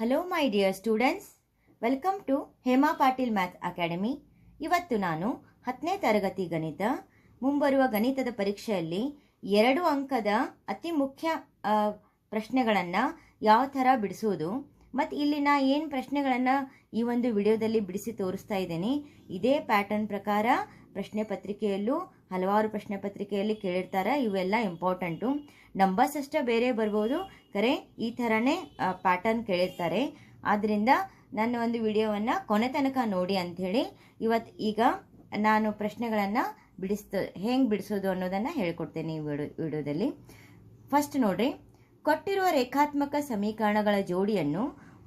Hello my dear students, welcome to Hema Patil math academy. ಇವತ್ತು ನಾನು 10ನೇ ತರಗತಿ ಗಣಿತ ಮುಂಬರುವ ಗಣಿತದ ಪರೀಕ್ಷೆಯಲ್ಲಿ 2 ಅಂಕದ ಅತಿ ಮುಖ್ಯ ಪ್ರಶ್ನೆಗಳನ್ನು ಯಾವ ಥರ ಬಿಡಿಸೋದು ಮತ್ತು ಇಲ್ಲಿ ನಾ ಏನು ಪ್ರಶ್ನೆಗಳನ್ನು ಈ ಒಂದು ವಿಡಿಯೋದಲ್ಲಿ ಬಿಡಿಸಿ ತೋರಿಸ್ತಾ ಇದ್ದೀನಿ. ಇದೇ ಪ್ಯಾಟರ್ನ್ ಪ್ರಕಾರ ಪ್ರಶ್ನೆ ಪತ್ರಿಕೆಯಲ್ಲೂ ಹಲವಾರು ಪ್ರಶ್ನೆ ಪತ್ರಿಕೆಯಲ್ಲಿ ಕೇಳಿರ್ತಾರೆ. ಇವೆಲ್ಲ ಇಂಪಾರ್ಟೆಂಟು. ನಂಬರ್ಸ್ ಅಷ್ಟೇ ಬೇರೆ ಬರ್ಬೋದು, ಕರೆ ಈ ಥರನೇ ಪ್ಯಾಟರ್ನ್ ಕೇಳಿರ್ತಾರೆ. ಆದ್ದರಿಂದ ನನ್ನ ಒಂದು ವಿಡಿಯೋವನ್ನು ಕೊನೆ ತನಕ ನೋಡಿ ಅಂಥೇಳಿ ಈಗ ನಾನು ಪ್ರಶ್ನೆಗಳನ್ನು ಹೆಂಗೆ ಬಿಡಿಸೋದು ಅನ್ನೋದನ್ನು ಹೇಳ್ಕೊಡ್ತೇನೆ ಈ ವಿಡಿಯೋದಲ್ಲಿ. ಫಸ್ಟ್ ನೋಡ್ರಿ, ಕೊಟ್ಟಿರುವ ರೇಖಾತ್ಮಕ ಸಮೀಕರಣಗಳ ಜೋಡಿಯನ್ನು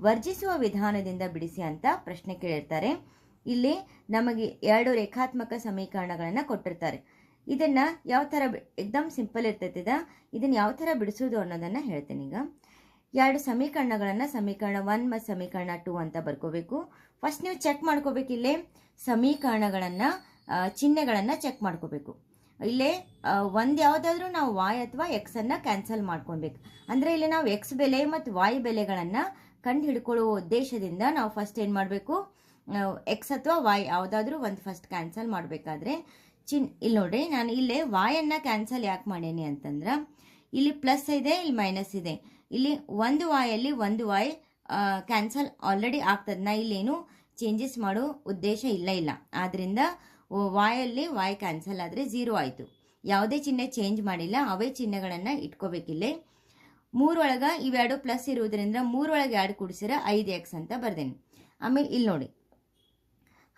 ವರ್ಜಿಸುವ ವಿಧಾನದಿಂದ ಬಿಡಿಸಿ ಅಂತ ಪ್ರಶ್ನೆ ಕೇಳಿರ್ತಾರೆ. ಇಲ್ಲಿ ನಮಗೆ 2 ರೇಖಾತ್ಮಕ ಸಮೀಕರಣಗಳನ್ನು ಕೊಟ್ಟಿರ್ತಾರೆ. ಇದನ್ನು ಯಾವ ಥರ ಎಕ್ದಮ್ ಸಿಂಪಲ್ ಇರ್ತೈತಿದ, ಇದನ್ನು ಯಾವ ಥರ ಬಿಡಿಸೋದು ಅನ್ನೋದನ್ನು ಹೇಳ್ತೇನೆ. ಈಗ 2 ಸಮೀಕರಣಗಳನ್ನು ಸಮೀಕರಣ 1 ಮತ್ತು ಸಮೀಕರಣ 2 ಅಂತ ಬರ್ಕೋಬೇಕು. ಫಸ್ಟ್ ನೀವು ಚೆಕ್ ಮಾಡ್ಕೋಬೇಕು, ಇಲ್ಲೇ ಸಮೀಕರಣಗಳನ್ನು ಚಿಹ್ನೆಗಳನ್ನು ಚೆಕ್ ಮಾಡ್ಕೋಬೇಕು. ಇಲ್ಲೇ ಒಂದು ಯಾವುದಾದ್ರೂ ನಾವು y ಅಥವಾ x ಅನ್ನು ಕ್ಯಾನ್ಸಲ್ ಮಾಡ್ಕೊಬೇಕು. ಅಂದರೆ ಇಲ್ಲಿ ನಾವು x ಬೆಲೆ ಮತ್ತು y ಬೆಲೆಗಳನ್ನು ಕಂಡು ಹಿಡ್ಕೊಳ್ಳುವ ಉದ್ದೇಶದಿಂದ ನಾವು ಫಸ್ಟ್ ಏನು ಮಾಡಬೇಕು, x ಅಥವಾ y ಯಾವುದಾದ್ರೂ ಒಂದು ಫಸ್ಟ್ ಕ್ಯಾನ್ಸಲ್ ಮಾಡಬೇಕಾದ್ರೆ ಇಲ್ಲಿ ನೋಡ್ರಿ, ನಾನು ಇಲ್ಲೇ y ಅನ್ನು ಕ್ಯಾನ್ಸಲ್ ಯಾಕೆ ಮಾಡೀನಿ ಅಂತಂದ್ರೆ ಇಲ್ಲಿ ಪ್ಲಸ್ ಇದೆ, ಇಲ್ಲಿ ಮೈನಸ್ ಇದೆ. ಇಲ್ಲಿ ಒಂದು y ಅಲ್ಲಿ ಒಂದು y ಕ್ಯಾನ್ಸಲ್ ಆಲ್ರೆಡಿ ಆಗ್ತದೆ. ನಾ ಇಲ್ಲೇನು ಚೇಂಜಸ್ ಮಾಡೋ ಉದ್ದೇಶ ಇಲ್ಲ. ಆದ್ದರಿಂದ y ಅಲ್ಲಿ y ಕ್ಯಾನ್ಸಲ್ ಆದರೆ 0 ಆಯಿತು. ಯಾವುದೇ ಚಿಹ್ನೆ ಚೇಂಜ್ ಮಾಡಿಲ್ಲ, ಅವೇ ಚಿಹ್ನೆಗಳನ್ನು ಇಟ್ಕೋಬೇಕಿಲ್ಲೇ. 3 ಒಳಗೆ ಇವೆರಡು ಪ್ಲಸ್ ಇರುವುದರಿಂದ 3 ಒಳಗೆ 2 ಕೂಡಿಸಿದ್ರೆ 5x ಅಂತ ಬರ್ದೇನೆ. ಆಮೇಲೆ ಇಲ್ಲಿ ನೋಡಿ,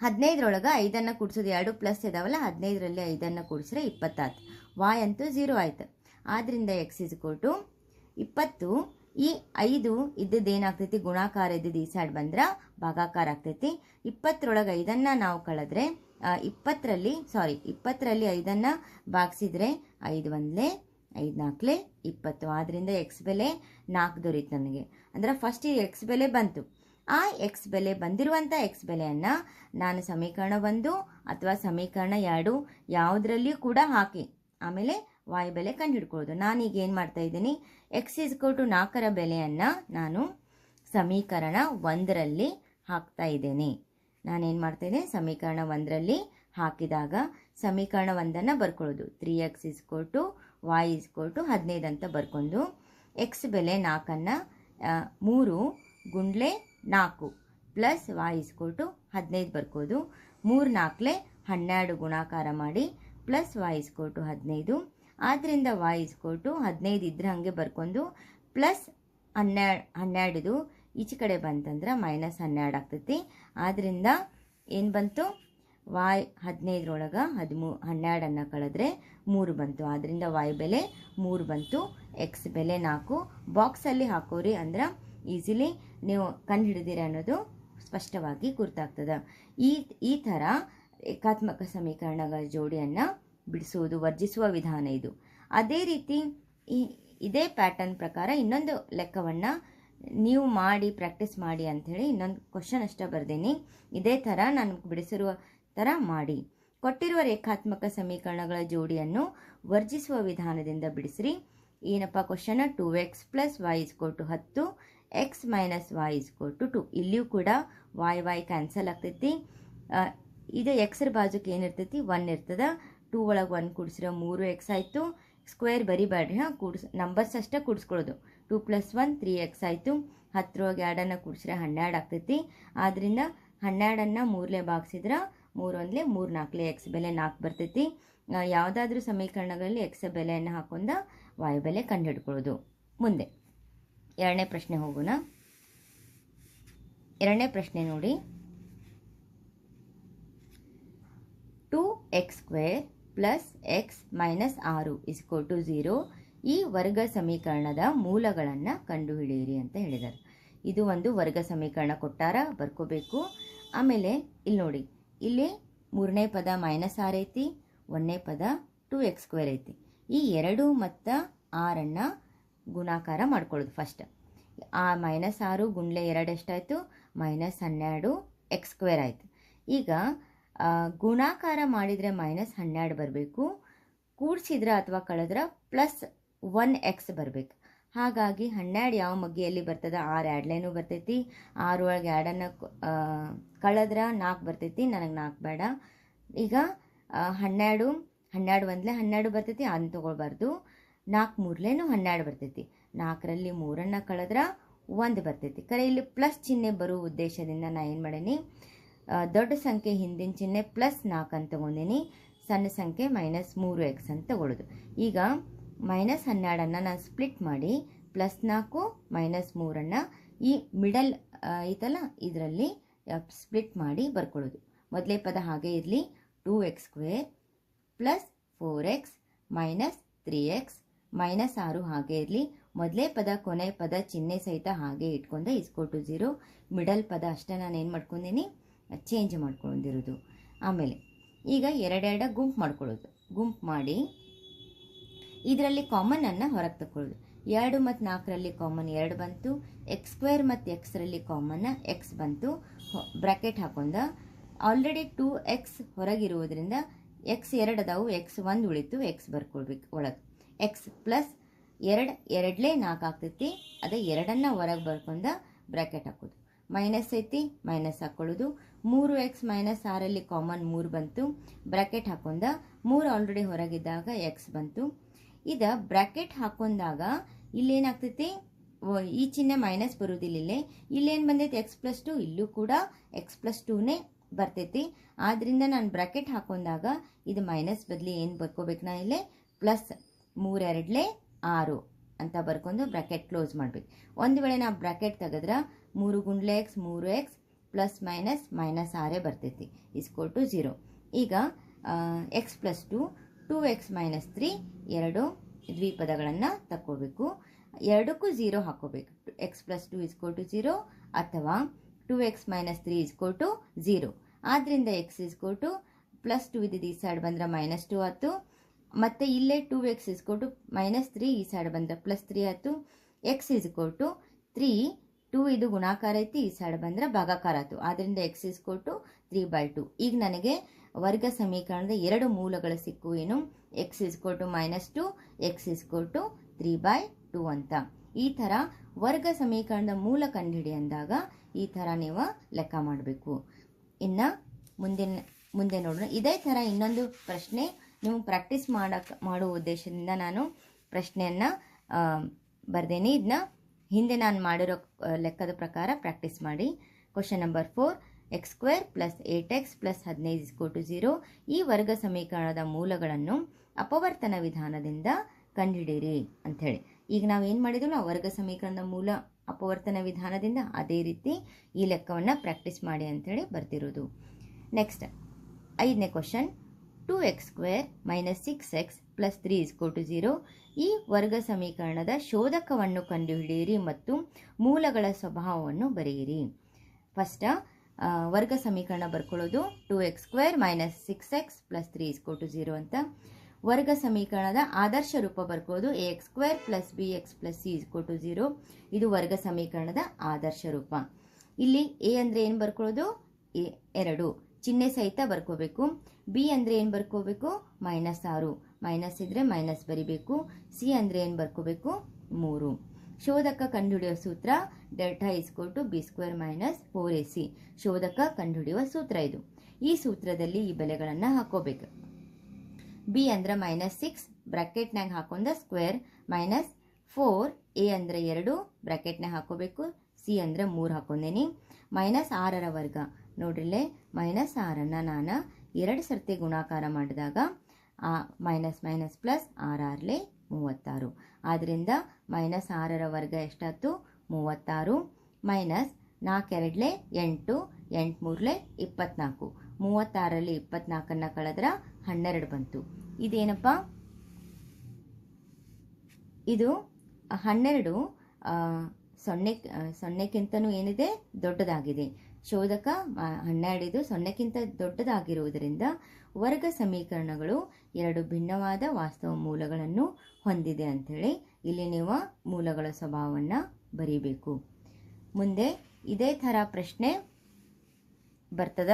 15ರೊಳಗೆ 5ಅನ್ನು ಕೂಡಿಸೋದು, 2 ಪ್ಲಸ್ ಇದಾವಲ್ಲ, 15ರಲ್ಲಿ 5ಅನ್ನು ಕೂಡಿಸಿದ್ರೆ 20 ಆಯ್ತು. y ಅಂತೂ 0 ಆಯ್ತು. ಆದ್ದರಿಂದ x = 20. ಈ 5 ಇದ್ದದ್ದು ಏನಾಗ್ತೈತಿ, ಗುಣಾಕಾರ ಇದ್ದದ್ದು ಈ ಸೈಡ್ ಬಂದ್ರೆ ಭಾಗಾಕಾರ ಆಗ್ತೈತಿ. 20ರೊಳಗೆ 5ಅನ್ನು ನಾವು ಕಳೆದ್ರೆ 20ರಲ್ಲಿ 5ಅನ್ನು ಭಾಗಿಸಿದ್ರೆ 5 1 5 4 20. ಆದ್ದರಿಂದ x ಬೆಲೆ 4 ದೊರೀತು ನನಗೆ. ಅಂದ್ರೆ ಫಸ್ಟ್ ಈ x ಬೆಲೆ ಬಂತು. ಆ x ಬೆಲೆ ಬಂದಿರುವಂಥ x ಬೆಲೆಯನ್ನು ನಾನು ಸಮೀಕರಣ 1 ಅಥವಾ ಸಮೀಕರಣ 2 ಯಾವುದರಲ್ಲಿಯೂ ಕೂಡ ಹಾಕಿ ಆಮೇಲೆ y ಬೆಲೆ ಕಂಡು ಹಿಡ್ಕೊಳ್ಳೋದು. ನಾನೀಗ ಏನು ಮಾಡ್ತಾ ಇದ್ದೀನಿ, x = 4ರ ಬೆಲೆಯನ್ನು ನಾನು ಸಮೀಕರಣ 1ರಲ್ಲಿ ಹಾಕ್ತಾ ಇದ್ದೇನೆ. ನಾನೇನು ಮಾಡ್ತಾ ಇದ್ದೇನೆ, ಸಮೀಕರಣ 1ರಲ್ಲಿ ಹಾಕಿದಾಗ ಸಮೀಕರಣ 1ಅನ್ನು ಬರ್ಕೊಳ್ಳೋದು. 3x = y = 15 ಅಂತ ಬರ್ಕೊಂಡು x ಬೆಲೆ 4ಅನ್ನು 3 ಗುಂಡ್ಲೆ 4 ಪ್ಲಸ್ y = 15 ಬರ್ಕೋದು. 3 4 12 ಗುಣಾಕಾರ ಮಾಡಿ ಪ್ಲಸ್ y = 15. ಆದ್ದರಿಂದ y = 15 ಇದ್ರೆ ಹಾಗೆ ಬರ್ಕೊಂಡು ಪ್ಲಸ್ 12 ಈಚೆ ಕಡೆ ಬಂತಂದ್ರೆ ಮೈನಸ್ 12 ಆಗ್ತೈತಿ. ಆದ್ದರಿಂದ ಏನು ಬಂತು, y 15ರೊಳಗೆ 12ಅನ್ನು ಕಳೆದ್ರೆ 3 ಬಂತು. ಆದ್ದರಿಂದ y ಬೆಲೆ 3 ಬಂತು, x ಬೆಲೆ 4. ಬಾಕ್ಸಲ್ಲಿ ಹಾಕೋರಿ ಅಂದ್ರೆ ಈಸಿಲಿ ನೀವು ಕಂಡು ಹಿಡಿದಿರಿ ಅನ್ನೋದು ಸ್ಪಷ್ಟವಾಗಿ ಗುರ್ತಾಗ್ತದೆ. ಈ ಥರ ಏಕಾತ್ಮಕ ಸಮೀಕರಣಗಳ ಜೋಡಿಯನ್ನು ಬಿಡಿಸುವುದು, ವರ್ಜಿಸುವ ವಿಧಾನ ಇದು. ಅದೇ ರೀತಿ ಇದೇ ಪ್ಯಾಟರ್ನ್ ಪ್ರಕಾರ ಇನ್ನೊಂದು ಲೆಕ್ಕವನ್ನು ನೀವು ಮಾಡಿ ಪ್ರಾಕ್ಟೀಸ್ ಮಾಡಿ ಅಂಥೇಳಿ ಇನ್ನೊಂದು ಕ್ವಶನ್ ಅಷ್ಟೇ ಬರ್ದೇನೆ. ಇದೇ ಥರ ನಾನು ಬಿಡಿಸಿರುವ ಥರ ಮಾಡಿ. ಕೊಟ್ಟಿರುವ ರೇಖಾತ್ಮಕ ಸಮೀಕರಣಗಳ ಜೋಡಿಯನ್ನು ವರ್ಜಿಸುವ ವಿಧಾನದಿಂದ ಬಿಡಿಸ್ರಿ. ಏನಪ್ಪ question, 2x + y = 10, x - y = 2. ಇಲ್ಲಿಯೂ ಕೂಡ y ಕ್ಯಾನ್ಸಲ್ ಆಗ್ತೈತಿ. ಇದು ಎಕ್ಸ್ರ ಬಾಜುಕ್ಕೆ ಏನಿರ್ತೈತಿ, 1 ಇರ್ತದೆ. 2 ಒಳಗೆ 1 ಕೂಡಿಸಿರೋ 3x ಆಯಿತು. ಸ್ಕ್ವೇರ್ ಬರಿಬೇಡ್ರಿ, ನಂಬರ್ಸ್ ಅಷ್ಟೇ ಕೂಡಿಸ್ಕೊಳ್ಳೋದು. 2 + 1 3x ಆಯಿತು. 10ರೊಳಗೆ 2ಅನ್ನು ಕೂಡಿಸಿದ್ರೆ 12 ಆಗ್ತೈತಿ. ಆದ್ದರಿಂದ 12ಅನ್ನು 3ಲೆ ಭಾಗಿಸಿದ್ರೆ 3 1 3 4 x ಬೆಲೆ 4 ಬರ್ತೈತಿ. ಯಾವುದಾದ್ರೂ ಸಮೀಕರಣಗಳಲ್ಲಿ x ಬೆಲೆಯನ್ನು ಹಾಕೊಂಡ y ಬೆಲೆ ಕಂಡುಹಿಡ್ಕೊಳ್ಳೋದು. ಮುಂದೆ 2ನೇ ಪ್ರಶ್ನೆ ಹೋಗೋಣ. 2ನೇ ಪ್ರಶ್ನೆ ನೋಡಿ, 2x² + x - 6 = 0. ಈ ವರ್ಗ ಸಮೀಕರಣದ ಮೂಲಗಳನ್ನು ಕಂಡುಹಿಡಿಯಿರಿ ಅಂತ ಹೇಳಿದ್ದಾರೆ. ಇದು ಒಂದು ವರ್ಗ ಸಮೀಕರಣ ಕೊಟ್ಟಾರ, ಬರ್ಕೋಬೇಕು. ಆಮೇಲೆ ಇಲ್ಲಿ ನೋಡಿ, ಇಲ್ಲಿ 3ನೇ ಪದ -6 ಐತಿ, 1ನೇ ಪದ 2x² ಐತಿ. ಈ 2 ಮತ್ತು 6ಅನ್ನು ಗುಣಾಕಾರ ಮಾಡ್ಕೊಳ್ಳೋದು ಫಸ್ಟ್. ಆ -6 ಗುಂಡ್ಲೆ 2 ಎಷ್ಟಾಯಿತು, -12 x² ಆಯಿತು. ಈಗ ಗುಣಾಕಾರ ಮಾಡಿದರೆ -12 ಬರಬೇಕು, ಕೂಡಿಸಿದ್ರೆ ಅಥವಾ ಕಳೆದ್ರೆ +1x ಬರಬೇಕು. ಹಾಗಾಗಿ 12 ಯಾವ ಮಗ್ಗಿಯಲ್ಲಿ ಬರ್ತದ 6 ಆ್ಯಡ್ಲೈನು ಬರ್ತೈತಿ. 6 ಒಳಗೆ ಆ್ಯಡನ್ನು ಕಳೆದ್ರೆ 4 ಬರ್ತೈತಿ. ನನಗೆ 4 ಬೇಡ. ಈಗ 12 ಒಂದಲೇ 12 ಬರ್ತೈತಿ, ಅದನ್ನು ತೊಗೊಳ್ಬಾರ್ದು. 4 ಮೂರಲೇನು 12 ಬರ್ತೈತಿ. 4ರಲ್ಲಿ 3 ಕಳೆದ್ರೆ 1 ಬರ್ತೈತಿ. ಕರೆ ಇಲ್ಲಿ ಪ್ಲಸ್ ಚಿಹ್ನೆ ಬರೋ ಉದ್ದೇಶದಿಂದ ನಾನು ಏನು ಮಾಡೀನಿ, ದೊಡ್ಡ ಸಂಖ್ಯೆ ಹಿಂದಿನ ಚಿಹ್ನೆ +4 ಅಂತ ತೊಗೊಂಡಿನಿ, ಸಣ್ಣ ಸಂಖ್ಯೆ -3x ಅಂತ ತಗೊಳ್ಳೋದು. ಈಗ -12 ನಾನು ಸ್ಪ್ಲಿಟ್ ಮಾಡಿ +4 -3 ಈ ಮಿಡಲ್ ಐತಲ್ಲ ಇದರಲ್ಲಿ ಸ್ಪ್ಲಿಟ್ ಮಾಡಿ ಬರ್ಕೊಳ್ಳೋದು. ಮೊದಲೇ ಪದ ಹಾಗೆ ಇರಲಿ, 2x² + 4x - 3x -6 ಹಾಗೆ ಇರಲಿ. ಮೊದಲೇ ಪದ ಕೊನೆ ಪದ ಚಿಹ್ನೆ ಸಹಿತ ಹಾಗೆ ಇಟ್ಕೊಂಡೆ = 0. ಮಿಡಲ್ ಪದ ಅಷ್ಟೇ ನಾನು ಏನು ಮಾಡ್ಕೊಂಡಿನಿ, ಚೇಂಜ್ ಮಾಡ್ಕೊಂಡಿರೋದು. ಆಮೇಲೆ ಈಗ 2 ಗುಂಪು ಮಾಡ್ಕೊಳ್ಳೋದು. ಗುಂಪು ಮಾಡಿ ಇದರಲ್ಲಿ ಕಾಮನನ್ನು ಹೊರಗೆ ತಗೊಳ್ಳೋದು. 2 ಮತ್ತು 4ರಲ್ಲಿ ಕಾಮನ್ 2 ಬಂತು. x² ಮತ್ತು xರಲ್ಲಿ ಕಾಮನ್ x ಬಂತು. ಬ್ರ್ಯಾಕೆಟ್ ಹಾಕೊಂಡ ಆಲ್ರೆಡಿ 2x ಹೊರಗಿರುವುದರಿಂದ x 2 ಅದಾವು, x 1 ಉಳಿತು, x ಬರ್ಕೊಳ್ಬೇಕು ಒಳಗೆ. x + 2 2ಲೇ 4 ಆಗ್ತೈತಿ. ಅದೇ 2 ಹೊರಗೆ ಬರ್ಕೊಂಡ ಬ್ರ್ಯಾಕೆಟ್ ಹಾಕೋದು. ಮೈನಸ್ ಐತಿ, ಮೈನಸ್ ಹಾಕೊಳ್ಳೋದು. 3x - 6ರಲ್ಲಿ ಕಾಮನ್ 3 ಬಂತು, ಬ್ರ್ಯಾಕೆಟ್ ಹಾಕೊಂಡ 3 ಆಲ್ರೆಡಿ ಹೊರಗಿದ್ದಾಗ x ಬಂತು. ಇದು ಬ್ರ್ಯಾಕೆಟ್ ಹಾಕೊಂಡಾಗ ಇಲ್ಲೇನಾಗ್ತೈತಿ, ಈ ಚಿಹ್ನೆ ಮೈನಸ್ ಬರೋದಿಲ್ಲ. ಇಲ್ಲೇನು ಬಂದೈತಿ, x + 2, ಇಲ್ಲೂ ಕೂಡ x + 2ನೇ ಬರ್ತೈತಿ. ಆದ್ದರಿಂದ ನಾನು ಬ್ರ್ಯಾಕೆಟ್ ಹಾಕೊಂಡಾಗ ಇದು ಮೈನಸ್ ಬದಲಿ ಏನು ಬರ್ಕೋಬೇಕು, ನಾನು ಇಲ್ಲೇ +3 2ಲೇ 6 ಅಂತ ಬರ್ಕೊಂಡು ಬ್ರ್ಯಾಕೆಟ್ ಕ್ಲೋಸ್ ಮಾಡಬೇಕು. ಒಂದು ವೇಳೆ ನಾವು ಬ್ರ್ಯಾಕೆಟ್ ತೆಗೆದ್ರೆ 3 × x 3x ± -6 ಬರ್ತೈತಿ = 0. ಈಗ x + 2 2x - 3 ಎರಡು ದ್ವಿಪದಗಳನ್ನು ತಕ್ಕೋಬೇಕು. ಎರಡಕ್ಕೂ 0 ಹಾಕೋಬೇಕು. x + 2 = 0 ಅಥವಾ 2x - 3 = 0. ಆದ್ದರಿಂದ x +2 ಇದ್ದಿದ್ದು ಈ ಸೈಡ್ ಬಂದ್ರೆ -2 ಆಯ್ತು. ಮತ್ತು ಇಲ್ಲೇ 2x -3 ಈ ಸೈಡ್ ಬಂದ್ರೆ +3 ಆಯ್ತು. x 3, 2 ಇದು ಗುಣಾಕಾರ ಐತಿ, ಈ ಸೈಡ್ ಬಂದ್ರೆ ಭಾಗಾಕಾರ ಆಯ್ತು. ಆದ್ದರಿಂದ x 3/2. ಈಗ ನನಗೆ ವರ್ಗ ಸಮೀಕರಣದ 2 ಮೂಲಗಳು ಸಿಕ್ಕು. ಏನು, x -2, x 3/2 ಅಂತ. ಈ ಥರ ವರ್ಗ ಸಮೀಕರಣದ ಮೂಲ ಕಂಡುಹಿಡಿ ಅಂದಾಗ ಈ ಥರ ನೀವು ಲೆಕ್ಕ ಮಾಡಬೇಕು. ಇನ್ನು ಮುಂದೆ ನೋಡೋಣ. ಇದೇ ಥರ ಇನ್ನೊಂದು ಪ್ರಶ್ನೆ ನೀವು ಪ್ರಾಕ್ಟೀಸ್ ಮಾಡೋ ಉದ್ದೇಶದಿಂದ ನಾನು ಪ್ರಶ್ನೆಯನ್ನು ಬರ್ದೇನೆ. ಇದನ್ನ ಹಿಂದೆ ನಾನು ಮಾಡಿರೋ ಲೆಕ್ಕದ ಪ್ರಕಾರ ಪ್ರಾಕ್ಟೀಸ್ ಮಾಡಿ. Question number 4, x² + 8x + 15 = 0. ಈ ವರ್ಗ ಸಮೀಕರಣದ ಮೂಲಗಳನ್ನು ಅಪವರ್ತನ ವಿಧಾನದಿಂದ ಕಂಡುಹಿಡಿಯಿರಿ ಅಂಥೇಳಿ. ಈಗ ನಾವು ಏನು ಮಾಡಿದ್ವಲ್ಲ, ವರ್ಗ ಸಮೀಕರಣದ ಮೂಲ ಅಪವರ್ತನ ವಿಧಾನದಿಂದ ಅದೇ ರೀತಿ ಈ ಲೆಕ್ಕವನ್ನು ಪ್ರಾಕ್ಟೀಸ್ ಮಾಡಿ ಅಂಥೇಳಿ ಬರ್ತಿರೋದು. ನೆಕ್ಸ್ಟ್ 5ನೇ ಕ್ವಶನ್, 2x² - 6x + 3 = 0. ಈ ವರ್ಗ ಸಮೀಕರಣದ ಶೋಧಕವನ್ನು ಕಂಡುಹಿಡಿಯಿರಿ ಮತ್ತು ಮೂಲಗಳ ಸ್ವಭಾವವನ್ನು ಬರೆಯಿರಿ. ಫಸ್ಟ್ ವರ್ಗ ಸಮೀಕರಣ ಬರ್ಕೊಳ್ಳೋದು. 2x² - 6x + 3 = 0 ಅಂತ. ವರ್ಗ ಸಮೀಕರಣದ ಆದರ್ಶ ರೂಪ ಬರ್ಕೊಳ್ಳೋದು. ax² + bx + c = 0. ಇದು ವರ್ಗ ಸಮೀಕರಣದ ಆದರ್ಶ ರೂಪ. ಇಲ್ಲಿ a ಅಂದರೆ ಏನು ಬರ್ಕೊಳ್ಳೋದು, 2 ಚಿಹ್ನೆ ಸಹಿತ ಬರ್ಕೋಬೇಕು. ಬಿ ಅಂದರೆ ಏನು ಬರ್ಕೋಬೇಕು, -6, ಮೈನಸ್ ಇದ್ರೆ ಮೈನಸ್ ಬರಿಬೇಕು. ಸಿ ಅಂದರೆ ಏನು ಬರ್ಕೋಬೇಕು, 3. ಶೋಧಕ ಕಂಡುಹಿಡಿಯುವ ಸೂತ್ರ Δ = b² - 4ac. ಶೋಧಕ ಕಂಡುಹಿಡಿಯುವ ಸೂತ್ರ ಇದು. ಈ ಸೂತ್ರದಲ್ಲಿ ಈ ಬೆಲೆಗಳನ್ನು ಹಾಕೋಬೇಕು. ಬಿ ಅಂದ್ರೆ -6 ಬ್ರಾಕೆಟ್ನಾಗ ಹಾಕೊಂಡ ಸ್ಕ್ವೇರ್ -4, ಎ ಅಂದರೆ 2 ಬ್ರಾಕೆಟ್ನಾಗ ಹಾಕೋಬೇಕು. ಸಿ ಅಂದರೆ 3 ಹಾಕೊಂಡೇನಿ. -6ರ ವರ್ಗ ನೋಡ್ರಿಲ್ಲೇ, -6ನ್ನು ನಾನು 2 ಸರ್ತಿ ಗುಣಾಕಾರ ಮಾಡಿದಾಗ ಮೈನಸ್ ಪ್ಲಸ್ 6 36. ಆದ್ದರಿಂದ -6ರ ವರ್ಗ ಎಷ್ಟಾಯ್ತು, 36 ಮೈನಸ್ 4 2 8, 8 3 24. 36ರಲ್ಲಿ 24ನ್ನು ಕಳೆದ್ರೆ 12 ಬಂತು. ಇದೇನಪ್ಪ, ಇದು 12 0ಕ್ಕಿಂತನೂ ಏನಿದೆ, ದೊಡ್ಡದಾಗಿದೆ. ಶೋಧಕ 12 ಇದು 0ಕ್ಕಿಂತ ದೊಡ್ಡದಾಗಿರುವುದರಿಂದ ವರ್ಗ ಸಮೀಕರಣಗಳು 2 ಭಿನ್ನವಾದ ವಾಸ್ತವ ಮೂಲಗಳನ್ನು ಹೊಂದಿದೆ ಅಂಥೇಳಿ ಇಲ್ಲಿ ನೀವು ಮೂಲಗಳ ಸ್ವಭಾವವನ್ನು ಬರೀಬೇಕು. ಮುಂದೆ ಇದೇ ಥರ ಪ್ರಶ್ನೆ ಬರ್ತದ.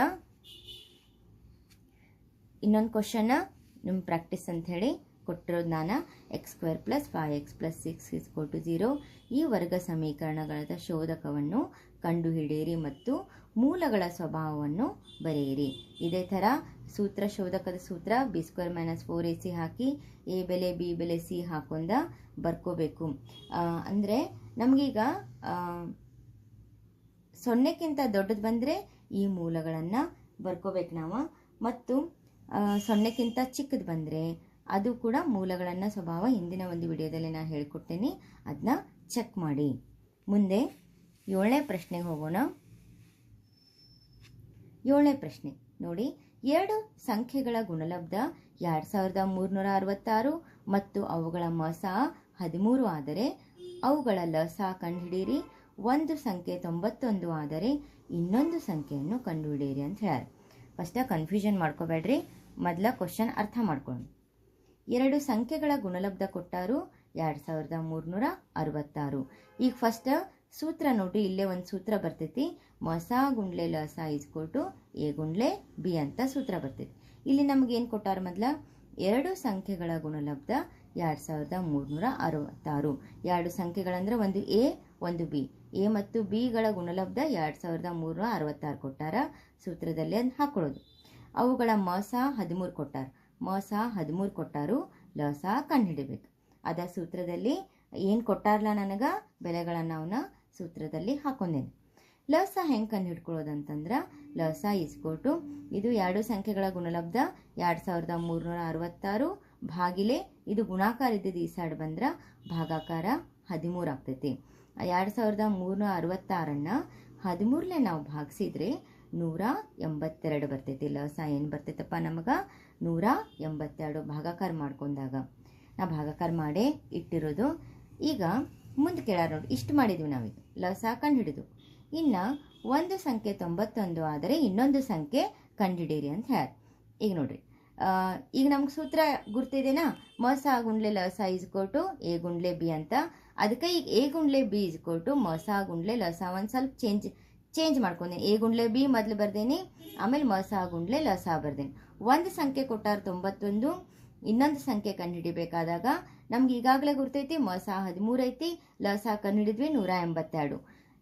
ಇನ್ನೊಂದು ಕ್ವಶನ್ನ ನಿಮ್ಮ ಪ್ರಾಕ್ಟೀಸ್ ಅಂಥೇಳಿ ಕೊಟ್ಟಿರೋದು ನಾನು x² + 5x + 6 = 0. ಈ ವರ್ಗ ಸಮೀಕರಣಗಳ ಶೋಧಕವನ್ನು ಕಂಡುಹಿಡಿಯಿರಿ ಮತ್ತು ಮೂಲಗಳ ಸ್ವಭಾವವನ್ನು ಬರೆಯಿರಿ. ಇದೇ ಥರ ಶೋಧಕದ ಸೂತ್ರ b² - 4ac ಹಾಕಿ a ಬೆಲೆ b ಬೆಲೆ c ಹಾಕೊಂಡ ಬರ್ಕೋಬೇಕು. ಅಂದರೆ ನಮಗೀಗ 0ಕ್ಕಿಂತ ದೊಡ್ಡದು ಬಂದರೆ ಈ ಮೂಲಗಳನ್ನು ಬರ್ಕೋಬೇಕು ನಾವು, ಮತ್ತು 0ಕ್ಕಿಂತ ಚಿಕ್ಕದು ಬಂದರೆ ಅದು ಕೂಡ ಮೂಲಗಳನ್ನು ಸ್ವಭಾವ ಹಿಂದಿನ ಒಂದು ವಿಡಿಯೋದಲ್ಲಿ ನಾನು ಹೇಳ್ಕೊಡ್ತೇನೆ, ಅದನ್ನ ಚೆಕ್ ಮಾಡಿ. ಮುಂದೆ 7ನೇ ಪ್ರಶ್ನೆಗೆ ಹೋಗೋಣ. 7ನೇ ಪ್ರಶ್ನೆ ನೋಡಿ, 2 ಸಂಖ್ಯೆಗಳ ಗುಣಲಬ್ಧ 2366 ಮತ್ತು ಅವುಗಳ ಮಸ 13 ಆದರೆ ಅವುಗಳ ಲಸ ಕಂಡುಹಿಡಿಯಿರಿ. ಒಂದು ಸಂಖ್ಯೆ 91 ಆದರೆ ಇನ್ನೊಂದು ಸಂಖ್ಯೆಯನ್ನು ಕಂಡುಹಿಡಿಯಿರಿ ಅಂತ ಹೇಳ್ಯಾರ. ಫಸ್ಟ್ ಕನ್ಫ್ಯೂಷನ್ ಮಾಡ್ಕೋಬೇಡ್ರಿ, ಮೊದಲ ಕ್ವಶನ್ ಅರ್ಥ ಮಾಡ್ಕೊಂಡು. 2 ಸಂಖ್ಯೆಗಳ ಗುಣಲಬ್ಧ ಕೊಟ್ಟಾರು 2366. ಈಗ ಫಸ್ಟ್ ಸೂತ್ರ ನೋಡ್ರಿ, ಇಲ್ಲೇ ಒಂದು ಸೂತ್ರ ಬರ್ತೈತಿ, ಮಸ ಗುಂಡ್ಲೆ ಲಸ = a ಗುಂಡ್ಲೆ b ಅಂತ ಸೂತ್ರ ಬರ್ತೈತಿ. ಇಲ್ಲಿ ನಮ್ಗೆ ಏನು ಕೊಟ್ಟಾರ, ಮೊದಲ 2 ಸಂಖ್ಯೆಗಳ ಗುಣಲಬ್ಧ 2366. 2 ಸಂಖ್ಯೆಗಳಂದ್ರೆ ಒಂದು a ಒಂದು b. a ಮತ್ತು b ಗಳ ಗುಣಲಬ್ಧ 2366 ಕೊಟ್ಟಾರ. ಸೂತ್ರದಲ್ಲಿ ಅದನ್ನ ಹಾಕೊಳ್ಳೋದು. ಅವುಗಳ ಮಸ 13 ಕೊಟ್ಟಾರ. ಮಸ 13 ಕೊಟ್ಟಾರು, ಲಸ ಕಂಡುಹಿಡಿಬೇಕು. ಅದ ಸೂತ್ರದಲ್ಲಿ ಏನು ಕೊಟ್ಟಾರಲ್ಲ ನನಗೆ ಬೆಲೆಗಳನ್ನು ಅವನ್ನ ಸೂತ್ರದಲ್ಲಿ ಹಾಕೊಂಡೇನೆ. ಲಸ ಹೆಂಗೆ ಕಂಡು ಹಿಡ್ಕೊಳ್ಳೋದಂತಂದ್ರೆ ಲಸ = ಇದು 2 ಸಂಖ್ಯೆಗಳ ಗುಣಲಬ್ಧ 2366 ಭಾಗಿಲೆ ಇದು ಗುಣಾಕಾರ ಇದ್ದಿದ್ದು ಈ ಸೈಡ್ ಬಂದ್ರೆ ಭಾಗಾಕಾರ 13 ಆಗ್ತೈತಿ. 2366ನ್ನು 13ಲೆ ನಾವು ಭಾಗಿಸಿದ್ರೆ 182 ಬರ್ತೈತಿ. ಲಸ ಏನು ಬರ್ತೈತಪ್ಪ ನಮಗೆ 182. ಭಾಗಾಕಾರ ಮಾಡ್ಕೊಂಡಾಗ ನಾ ಭಾಗಾಕಾರ ಮಾಡೇ ಇಟ್ಟಿರೋದು. ಈಗ ಮುಂದೆ ಕೇಳಾರ ನೋಡಿ, ಇಷ್ಟು ಮಾಡಿದ್ವಿ ನಾವೀಗ ಲಸ ಕಂಡು ಹಿಡಿದು. ಇನ್ನು ಒಂದು ಸಂಖ್ಯೆ 91 ಆದರೆ ಇನ್ನೊಂದು ಸಂಖ್ಯೆ ಕಂಡುಹಿಡೀರಿ ಅಂತ ಹೇಳಿ. ಈಗ ನೋಡ್ರಿ, ಈಗ ನಮ್ಗೆ ಸೂತ್ರ ಗುರ್ತಿದೆನಾ, ಮಸ ಗುಂಡ್ಲೆ ಲಸ = a ಗುಂಡ್ಲೆ b ಅಂತ. ಅದಕ್ಕೆ ಈಗ a ಗುಂಡ್ಲೆ b = ಮಸ ಗುಂಡ್ಲೆ ಲಸ ಒಂದು ಸ್ವಲ್ಪ ಚೇಂಜ್ ಮಾಡ್ಕೊಂಡೇನೆ. a ಗುಂಡ್ಲೆ b ಮೊದಲು ಬರ್ದೇನಿ, ಆಮೇಲೆ ಮಸ ಗುಂಡ್ಲೆ ಲಸ ಬರ್ದೇನಿ. ಒಂದು ಸಂಖ್ಯೆ ಕೊಟ್ಟಾರ 91, ಇನ್ನೊಂದು ಸಂಖ್ಯೆ ಕಂಡುಹಿಡಿಬೇಕಾದಾಗ ನಮ್ಗೆ ಈಗಾಗಲೇ ಗುರ್ತೈತಿ ಮಸ 13 ಐತಿ, ಲಸ ಕಂಡುಹಿಡಿದ್ವಿ 182.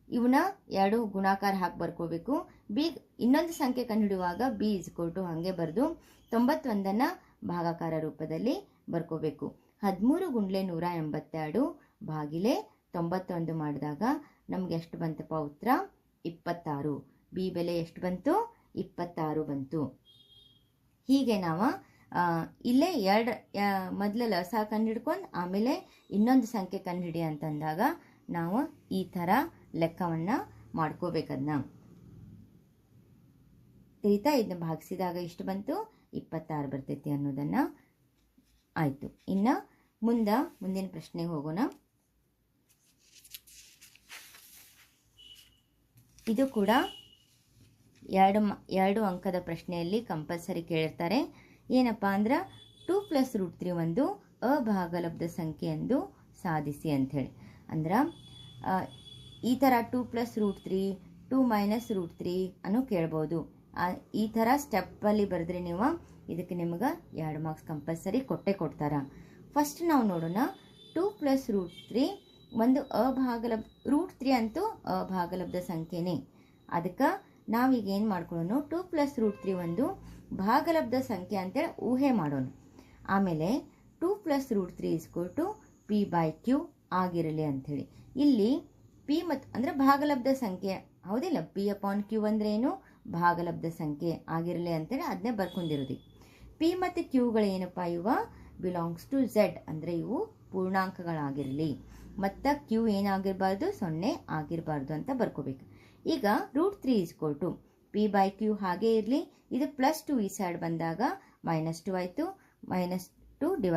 ಇವನ್ನ 2 ಗುಣಾಕಾರ ಹಾಕಿ ಬರ್ಕೋಬೇಕು. ಬಿ ಇನ್ನೊಂದು ಸಂಖ್ಯೆ ಕಂಡುಹಿಡುವಾಗ b = ಹಾಗೆ ಬರೆದು 91ನ್ನು ಭಾಗಾಕಾರ ರೂಪದಲ್ಲಿ ಬರ್ಕೋಬೇಕು. 13 ಗುಂಡ್ಲೆ 182 ಭಾಗಿಲೆ 91 ಮಾಡಿದಾಗ ನಮ್ಗೆ ಎಷ್ಟು ಬಂತಪ್ಪ ಉತ್ತರ? 26. ಬಿ ಬೆಲೆ ಎಷ್ಟು ಬಂತು? 26 ಬಂತು. ಹೀಗೆ ನಾವು ಇಲ್ಲೇ ಮೊದಲು ಲಸ ಕಂಡುಹಿಡ್ಕೊಂಡು ಆಮೇಲೆ ಇನ್ನೊಂದು ಸಂಖ್ಯೆ ಕಂಡುಹಿಡಿ ಅಂತಂದಾಗ ನಾವು ಈ ಥರ ಲೆಕ್ಕವನ್ನು ಮಾಡ್ಕೋಬೇಕದನ್ನ. ತಿಳಿತಾ? ಇದನ್ನ ಭಾಗಿಸಿದಾಗ ಇಷ್ಟು ಬಂತು, 26 ಬರ್ತೈತಿ ಅನ್ನೋದನ್ನು ಆಯಿತು. ಇನ್ನು ಮುಂದಿನ ಪ್ರಶ್ನೆಗೆ ಹೋಗೋಣ. ಇದು ಕೂಡ 2 ಅಂಕದ ಪ್ರಶ್ನೆಯಲ್ಲಿ ಕಂಪಲ್ಸರಿ ಕೇಳಿರ್ತಾರೆ. ಏನಪ್ಪ ಅಂದ್ರೆ 2 + √3 ಒಂದು ಅಭಾಗಲಬ್ಧ ಸಂಖ್ಯೆ ಎಂದು ಸಾಧಿಸಿ ಅಂಥೇಳಿ. ಅಂದ್ರೆ ಈ ಥರ 2 + √3 2 - √3 ಅನ್ನೋ ಕೇಳ್ಬೋದು. ಈ ಥರ ಸ್ಟೆಪ್ಪಲ್ಲಿ ಬರೆದ್ರೆ ನೀವು ಇದಕ್ಕೆ ನಿಮಗೆ 2 ಮಾರ್ಕ್ಸ್ ಕಂಪಲ್ಸರಿ ಕೊಡ್ತಾರೆ. ಫಸ್ಟ್ ನಾವು ನೋಡೋಣ, 2 + √3 ಒಂದು √3 ಅಂತೂ ಅಭಾಗಲಬ್ಧ ಸಂಖ್ಯೆನೇ. ಅದಕ್ಕೆ ನಾವೀಗ ಏನು ಮಾಡ್ಕೊಳ್ಳೋಣ, 2 + √3 ಒಂದು ಭಾಗಲಬ್ಧ ಸಂಖ್ಯೆ ಅಂತೇಳಿ ಊಹೆ ಮಾಡೋಣ. ಆಮೇಲೆ 2 + √3 = p/q ಆಗಿರಲಿ ಅಂಥೇಳಿ. ಇಲ್ಲಿ ಪಿ ಮತ್ತು ಅಂದರೆ ಭಾಗಲಬ್ಧ ಸಂಖ್ಯೆ ಹೌದಿಲ್ಲ, p/q ಅಂದ್ರೆ ಏನು? ಭಾಗಲಬ್ಧ ಸಂಖ್ಯೆ ಆಗಿರಲಿ ಅಂತೇಳಿ ಅದನ್ನೇ ಬರ್ಕೊಂಡಿರೋದು. ಪಿ ಮತ್ತು ಕ್ಯೂಗಳು ಏನಪ್ಪ, ಇವ ಬಿಲಾಂಗ್ಸ್ ಟು ಝೆಡ್ ಅಂದರೆ ಇವು ಪೂರ್ಣಾಂಕಗಳಾಗಿರಲಿ. ಮತ್ತು ಕ್ಯೂ ಏನಾಗಿರಬಾರ್ದು? 0 ಆಗಿರಬಾರ್ದು ಅಂತ ಬರ್ಕೋಬೇಕು. ಈಗ √3 = p/q ಹಾಗೇ ಇರಲಿ. ಇದು +2 ಈ ಸೈಡ್ ಬಂದಾಗ -2 ಆಯಿತು. -2 /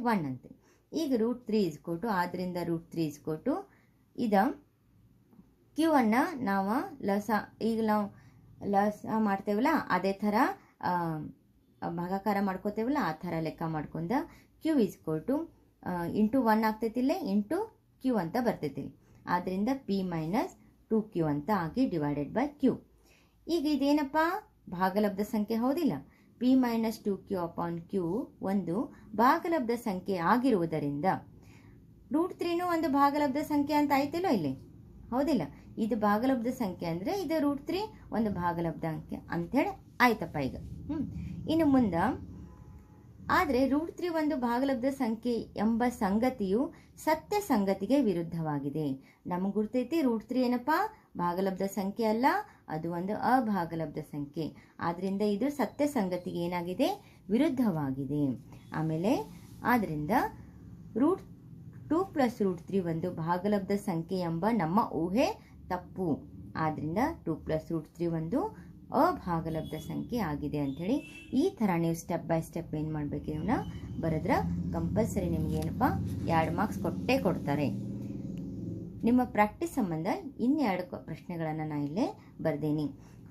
1 ಅಂತ. ಈಗ √3 = ಆದ್ದರಿಂದ √3 = ಇದು ಕ್ಯೂ ಅನ್ನು ನಾವು ಈಗ ನಾವು ಲಸ ಮಾಡ್ತೇವಲ್ಲ ಅದೇ ಥರ ಭಾಗಾಕಾರ ಮಾಡ್ಕೋತೇವಲ್ಲ ಆ ಥರ ಲೆಕ್ಕ ಮಾಡ್ಕೊಂಡ ಕ್ಯೂ = × 1 ಆಗ್ತೈತಿಲ್ಲೇ ಇಂಟು ಕ್ಯೂ ಅಂತ ಬರ್ತೈತಿ. ಆದ್ದರಿಂದ p - 2q ಅಂತ ಆಗಿ / q. ಈಗ ಇದೇನಪ್ಪ? ಭಾಗಲಬ್ಧ ಸಂಖ್ಯೆ ಹೌದಿಲ್ಲ. p-2q/q ಒಂದು ಭಾಗಲಬ್ಧ ಸಂಖ್ಯೆ ಆಗಿರುವುದರಿಂದ √3 ಒಂದು ಭಾಗಲಬ್ಧ ಸಂಖ್ಯೆ ಅಂತ ಆಯ್ತಿಲ್ಲ ಇಲ್ಲಿ, ಹೌದಿಲ್ಲ? ಇದು ಭಾಗಲಬ್ಧ ಸಂಖ್ಯೆ ಅಂದರೆ ಇದು √3 ಒಂದು ಭಾಗಲಬ್ಧ ಅಂಕೆ ಅಂಥೇಳಿ ಆಯ್ತಪ್ಪ ಈಗ. ಇನ್ನು ಮುಂದೆ ಆದರೆ √3 ಒಂದು ಭಾಗಲಬ್ಧ ಸಂಖ್ಯೆ ಎಂಬ ಸಂಗತಿಯು ಸತ್ಯ ಸಂಗತಿಗೆ ವಿರುದ್ಧವಾಗಿದೆ. ನಮಗೆ ಗುರ್ತೈತಿ √3 ಏನಪ್ಪ ಭಾಗಲಬ್ಧ ಸಂಖ್ಯೆ ಅಲ್ಲ, ಅದು ಒಂದು ಅಭಾಗಲಬ್ಧ ಸಂಖ್ಯೆ. ಆದ್ದರಿಂದ ಇದು ಸತ್ಯ ಸಂಗತಿಗೆ ಏನಾಗಿದೆ, ವಿರುದ್ಧವಾಗಿದೆ. ಆಮೇಲೆ ಆದ್ದರಿಂದ √2 + √3 ಒಂದು ಭಾಗಲಬ್ಧ ಸಂಖ್ಯೆ ಎಂಬ ನಮ್ಮ ಊಹೆ ತಪ್ಪು. ಆದ್ದರಿಂದ 2 + √3 ಒಂದು ಅಭಾಗಲಬ್ಧ ಸಂಖ್ಯೆ ಆಗಿದೆ ಅಂಥೇಳಿ ಈ ಥರ ನೀವು ಸ್ಟೆಪ್ ಬೈ ಸ್ಟೆಪ್ ಏನು ಮಾಡಬೇಕು, ಇವನ್ನ ಬರೆದ್ರೆ ಕಂಪಲ್ಸರಿ ನಿಮ್ಗೆ ಏನಪ್ಪ 2 ಮಾರ್ಕ್ಸ್ ಕೊಟ್ಟೇ ಕೊಡ್ತಾರೆ. ನಿಮ್ಮ ಪ್ರಾಕ್ಟೀಸ್ ಸಂಬಂಧ ಇನ್ನೆರಡು ಪ್ರಶ್ನೆಗಳನ್ನು ನಾನು ಇಲ್ಲೇ ಬರ್ದೇನಿ.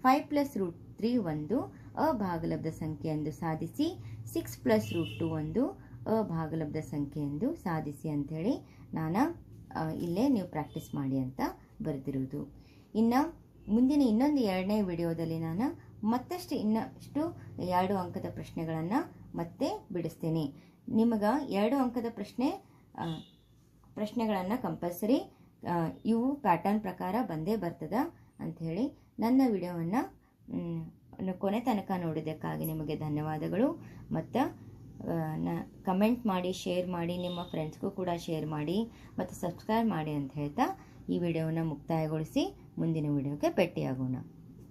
5 + √3 ಒಂದು ಅಭಾಗಲಬ್ಧ ಸಂಖ್ಯೆ ಎಂದು ಸಾಧಿಸಿ, 6 + √2 ಒಂದು ಅಭಾಗಲಬ್ಧ ಸಂಖ್ಯೆ ಎಂದು ಸಾಧಿಸಿ ಅಂಥೇಳಿ ನಾನು ಇಲ್ಲೇ ನೀವು ಪ್ರಾಕ್ಟೀಸ್ ಮಾಡಿ ಅಂತ ಬರೆದಿರುವುದು. ಇನ್ನು ಮುಂದಿನ ಇನ್ನೊಂದು 2ನೇ ವಿಡಿಯೋದಲ್ಲಿ ನಾನು ಮತ್ತಷ್ಟು ಇನ್ನಷ್ಟು 2 ಅಂಕದ ಪ್ರಶ್ನೆಗಳನ್ನು ಮತ್ತೆ ಬಿಡಿಸ್ತೇನೆ. ನಿಮಗೆ 2 ಅಂಕದ ಪ್ರಶ್ನೆಗಳನ್ನು ಕಂಪಲ್ಸರಿ ಇವು ಪ್ಯಾಟರ್ನ್ ಪ್ರಕಾರ ಬಂದೇ ಬರ್ತದೆ ಅಂಥೇಳಿ ನನ್ನ ವಿಡಿಯೋವನ್ನು ಕೊನೆ ತನಕ ನೋಡಿದ್ದಕ್ಕಾಗಿ ನಿಮಗೆ ಧನ್ಯವಾದಗಳು. ಮತ್ತು ಕಮೆಂಟ್ ಮಾಡಿ, ಶೇರ್ ಮಾಡಿ, ನಿಮ್ಮ ಫ್ರೆಂಡ್ಸ್ಗೂ ಕೂಡ ಶೇರ್ ಮಾಡಿ ಮತ್ತು ಸಬ್ಸ್ಕ್ರೈಬ್ ಮಾಡಿ ಅಂತ ಹೇಳ್ತಾ ಈ ವಿಡಿಯೋವನ್ನು ಮುಕ್ತಾಯಗೊಳಿಸಿ ಮುಂದಿನ ವಿಡಿಯೋಗೆ ಭೇಟಿಯಾಗೋಣ.